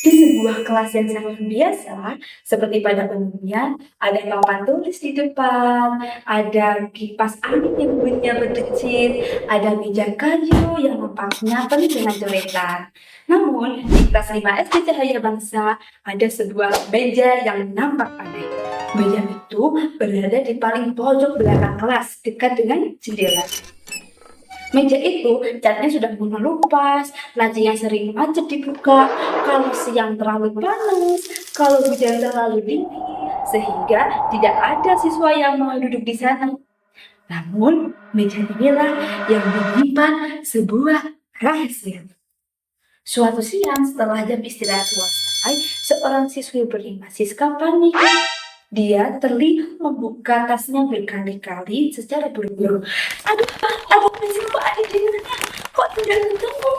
Di sebuah kelas yang sangat biasa, seperti pada umumnya, ada papan tulis di depan, ada kipas angin yang bunyinya berdecit, ada meja kayu yang nampaknya penuh dengan coretan. Namun, di kelas 5 SD Cahaya Bangsa, ada sebuah meja yang nampak aneh. Meja itu berada di paling pojok belakang kelas, dekat dengan jendela. Meja itu catnya sudah mulai lupas, lacinya sering macet dibuka, kalau siang terlalu panas, kalau hujan terlalu dingin, sehingga tidak ada siswa yang mau duduk di sana. Namun, meja inilah yang menyimpan sebuah rahasia. Suatu siang setelah jam istirahat selesai, seorang siswi bernama Siska panik. Dia terlihat membuka tasnya berkali-kali secara buru-buru. Aduh, ada pensilku ada di mana? Kok tidak ketemu?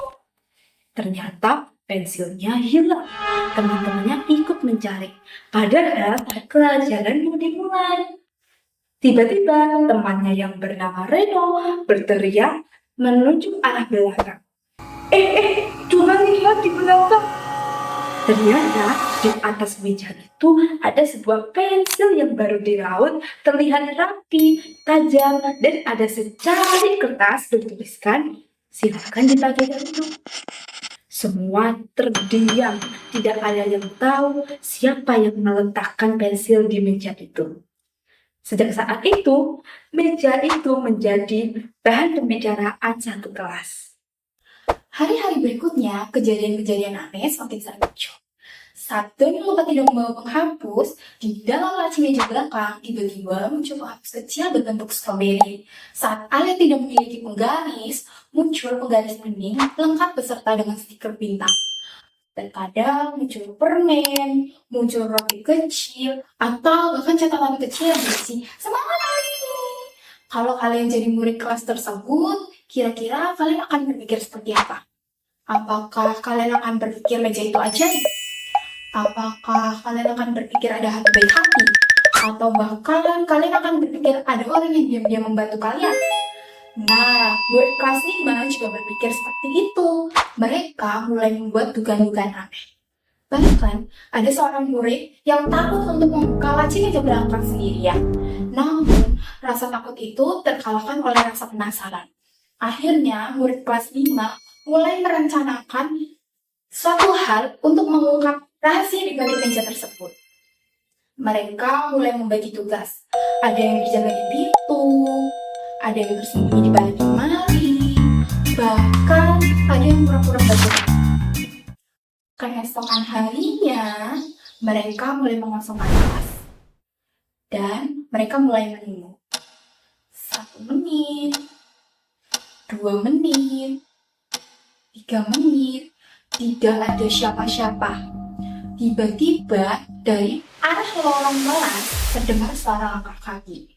Ternyata pensilnya hilang. Teman-temannya ikut mencari. Padahal pelajaran mau dimulai. Tiba-tiba temannya yang bernama Reno berteriak menuju arah belakang. Coba lihat di belakang. Ternyata di atas meja itu ada sebuah pensil yang baru diraut, terlihat rapi, tajam, dan ada secari kertas bertuliskan, silakan dipakai dulu. Semua terdiam, tidak ada yang tahu siapa yang meletakkan pensil di meja itu. Sejak saat itu, meja itu menjadi bahan pembicaraan satu kelas. Hari-hari berikutnya, kejadian-kejadian aneh semakin sering muncul. Saat Doni lupa tidak membawa penghapus, di dalam laci meja belakang tiba-tiba muncul penghapus kecil berbentuk stroberi. Saat Alia tidak memiliki penggaris, muncul penggaris bening lengkap beserta dengan stiker bintang. Terkadang muncul permen, muncul roti kecil, atau bahkan catatan kecil yang berisi semangat hari ini. Kalau kalian jadi murid kelas tersebut, kira-kira kalian akan berpikir seperti apa? Apakah kalian akan berpikir meja itu ajaib? Apakah kalian akan berpikir ada hantu baik hati? Atau bahkan kalian akan berpikir ada orang yang diam-diam membantu kalian? Nah, murid kelas 5 juga berpikir seperti itu. Mereka mulai membuat dugaan-dugaan aneh. Bahkan, ada seorang murid yang takut untuk membuka laci meja belakang sendirian. Namun, rasa takut itu terkalahkan oleh rasa penasaran. Akhirnya, murid kelas 5 mulai merencanakan suatu hal untuk mengungkap rahasia di balik meja tersebut. Mereka mulai membagi tugas. Ada yang berjaga di pintu, ada yang bersembunyi di balik lemari, bahkan ada yang pura-pura baca. Keesokan harinya, mereka mulai mengosongkan kelas. Dan mereka mulai menunggu. 1 menit, 2 menit, 3 menit, tidak ada siapa-siapa. Tiba-tiba dari arah lorong kelas terdengar suara langkah kaki.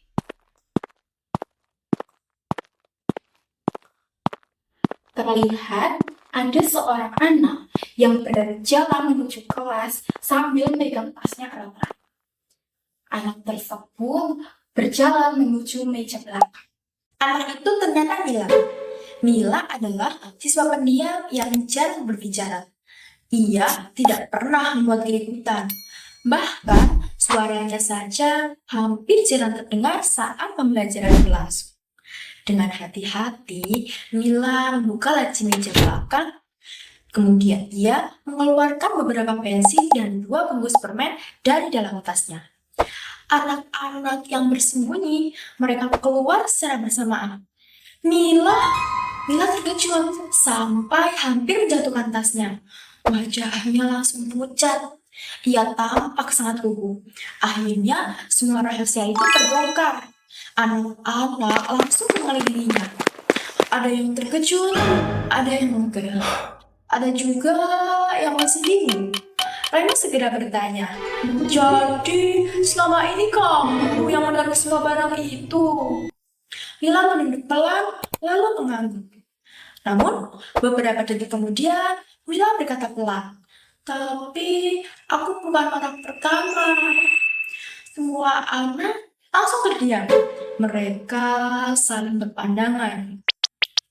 Terlihat ada seorang anak yang berjalan menuju kelas sambil megang tasnya erat-erat. Anak tersebut berjalan menuju meja belakang. Anak itu ternyata Mila. Mila adalah siswa pendiam yang jarang berbicara. Ia tidak pernah membuat keributan. Bahkan, suaranya saja hampir jarang terdengar saat pembelajaran berlangsung. Dengan hati-hati, Mila membuka laci meja belakang. Kemudian ia mengeluarkan beberapa pensil dan 2 bungkus permen dari dalam tasnya. Anak-anak yang bersembunyi, mereka keluar secara bersamaan. Mila terkejut sampai hampir menjatuhkan tasnya. Wajahnya langsung pucat. Ia tampak sangat gugup. Akhirnya, semua rahasia itu terbongkar. Anak-anak langsung mengelilinginya. Ada yang terkejut, ada yang lega. Ada juga yang masih bingung. Reno segera bertanya, "Jadi, selama ini kamu yang menaruh semua barang itu?" Mila menunduk pelan, lalu mengangguk. Namun, beberapa detik kemudian, Mila berkata pelan, "Tapi, aku bukan orang pertama." Semua anak langsung terdiam. Mereka saling berpandangan.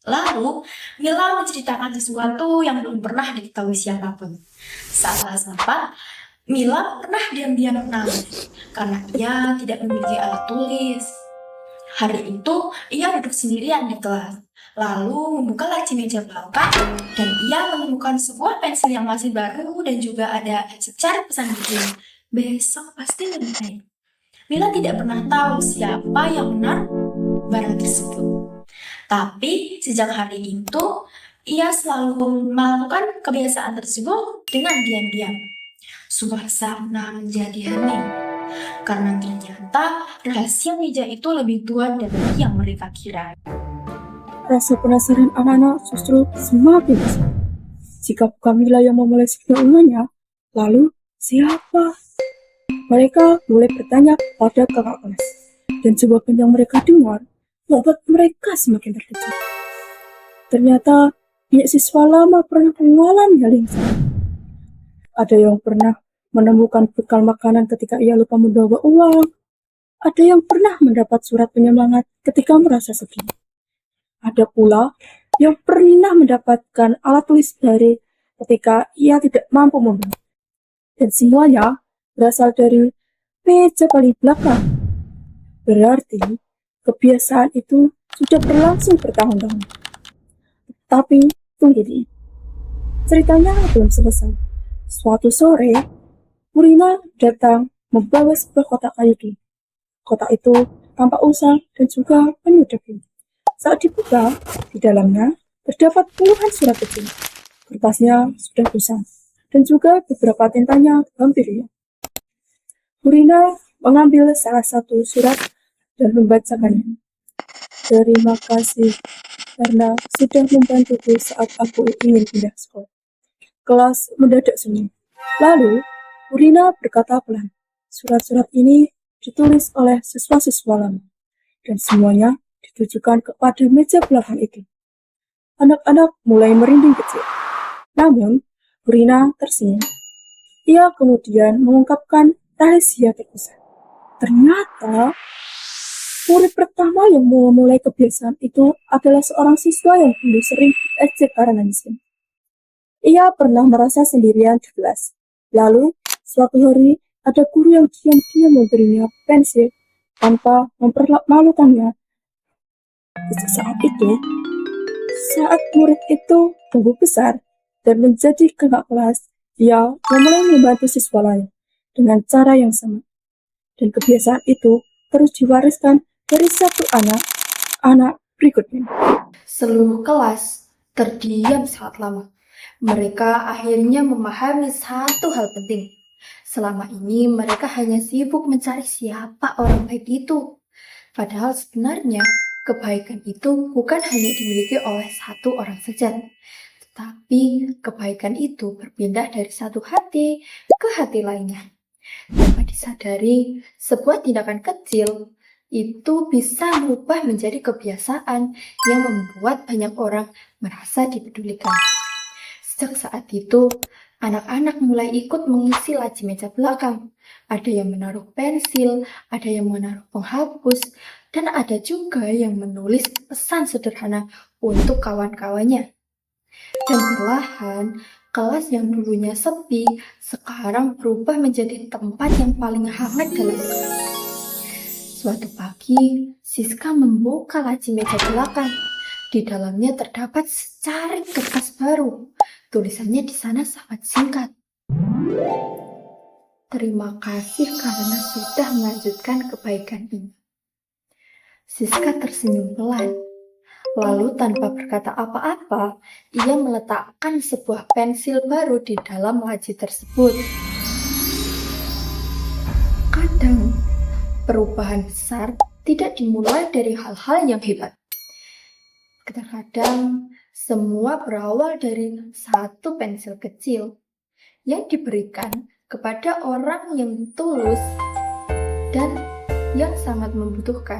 Lalu, Mila menceritakan sesuatu yang belum pernah diketahui siapapun. Saat kelas 4, Mila pernah diam-diam menangis karena ia tidak memiliki alat tulis. Hari itu, ia duduk sendirian di kelas, lalu membuka laci meja belakang, dan ia menemukan sebuah pensil yang masih baru dan juga ada secara pesan kecil. Besok pasti lebih baik. Mila tidak pernah tahu siapa yang menaruh barang tersebut. Tapi sejak hari itu, ia selalu melakukan kebiasaan tersebut dengan diam-diam. Suasana menjadi hening, karena ternyata rahasia meja itu lebih tua dari yang mereka kira. Rasa penasaran anak-anak justru semakin besar. Jika bukan Mila yang memulai ulangannya, lalu siapa? Mereka mulai bertanya pada kakak kelas, dan jawaban yang mereka dengar membuat mereka semakin terkejut. Ternyata banyak siswa lama pernah mengalami hal yang sama. Ada yang pernah menemukan bekal makanan ketika ia lupa membawa uang. Ada yang pernah mendapat surat penyemangat ketika merasa sedih. Ada pula yang pernah mendapatkan alat tulis baru ketika ia tidak mampu membeli. Dan semuanya berasal dari meja paling belakang. Berarti kebiasaan itu sudah berlangsung bertahun-tahun. Tapi tunggu deh, ceritanya belum selesai. Suatu sore, Purina datang membawa sebuah kotak kayu. Kotak itu tampak usang dan juga penuh debu. Saat dibuka, di dalamnya terdapat puluhan surat kecil. Kertasnya sudah kusam dan juga beberapa tintanya hampir hilang. Purina mengambil salah satu surat dan membacakannya. Terima kasih karena sudah membantuku saat aku ingin pindah sekolah. Kelas mendadak sunyi. Lalu, Purina berkata pelan, surat-surat ini ditulis oleh siswa-siswa lama, dan semuanya ditujukan kepada meja belakang itu. Anak-anak mulai merinding kecil. Namun, Purina tersenyum. Ia kemudian mengungkapkan rahasia terbesar. Ternyata, murid pertama yang memulai kebiasaan itu adalah seorang siswa yang dulu sering diejek karena miskin. Ia pernah merasa sendirian di kelas. Lalu, suatu hari, ada guru yang diam-diam memberinya pensil tanpa mempermalukannya. Saat itu, saat murid itu tumbuh besar dan menjadi kakak kelas, ia mulai membantu siswa lain dengan cara yang sama. Dan kebiasaan itu terus diwariskan dari satu anak berikutnya. Seluruh kelas terdiam sangat lama. Mereka akhirnya memahami satu hal penting. Selama ini mereka hanya sibuk mencari siapa orang baik itu. Padahal sebenarnya kebaikan itu bukan hanya dimiliki oleh satu orang saja. Tetapi kebaikan itu berpindah dari satu hati ke hati lainnya. Tanpa disadari, sebuah tindakan kecil itu bisa berubah menjadi kebiasaan yang membuat banyak orang merasa dipedulikan. Sejak saat itu, anak-anak mulai ikut mengisi laci meja belakang. Ada yang menaruh pensil, ada yang menaruh penghapus, dan ada juga yang menulis pesan sederhana untuk kawan-kawannya. Dan perlahan, kelas yang dulunya sepi, sekarang berubah menjadi tempat yang paling hangat dalam kelas. Suatu pagi, Siska membuka laci meja belakang. Di dalamnya terdapat secari kertas baru. Tulisannya di sana sangat singkat. Terima kasih karena sudah melanjutkan kebaikan ini. Siska tersenyum pelan. Lalu tanpa berkata apa-apa, ia meletakkan sebuah pensil baru di dalam laci tersebut. Kadang, perubahan besar tidak dimulai dari hal-hal yang hebat. Kadang-kadang, semua berawal dari satu pensil kecil yang diberikan kepada orang yang tulus dan yang sangat membutuhkan.